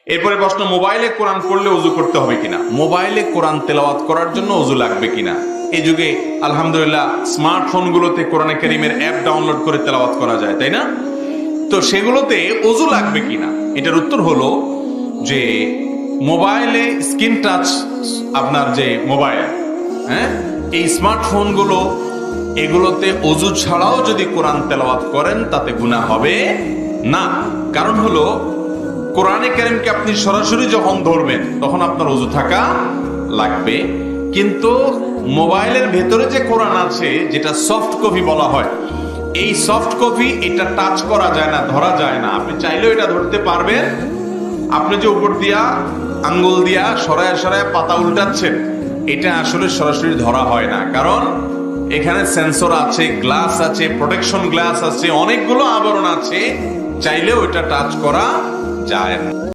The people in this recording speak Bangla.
এরপরে প্রশ্ন, মোবাইলে কোরআন পড়লে ওযু করতে হবে কিনা? মোবাইলে কোরআন তেলাওয়াত করার জন্য ওযু লাগবে কিনা? এই যুগে আলহামদুলিল্লাহ স্মার্টফোনগুলোতে কোরআনে কারীমের অ্যাপ ডাউনলোড করে তেলাওয়াত করা যায়, তাই না? তো সেগুলোতে ওযু লাগবে কিনা, এটার উত্তর হলো যে মোবাইলে স্ক্রিন টাচ, আপনার যে মোবাইল, হ্যাঁ, এই স্মার্টফোনগুলো, এগুলোতে ওযু ছাড়াও যদি কোরআন তেলাওয়াত করেন তাতে গুনাহ হবে না। কারণ হলো কোরআনে কারীমকে আপনি সরাসরি যখন ধরবেন তখন আপনার ওযু থাকা লাগবে, কিন্তু মোবাইলের ভেতরে যে কোরআন আছে, যেটা সফট কপি বলা হয়, এই সফট কপি, এটা টাচ করা যায় না, ধরা যায় না। আপনি চাইলেও এটা ধরতে পারবেন, আপনি যে উপর দিয়া আঙ্গুল দিয়া সরায় সরায় পাতা উল্টাচ্ছেন, এটা আসলে সরাসরি ধরা হয় না, কারণ এখানে সেন্সর আছে, গ্লাস আছে, প্রোটেকশন গ্লাস আছে, অনেকগুলো আবরণ আছে, চাইলেও এটা টাচ করা যায় না।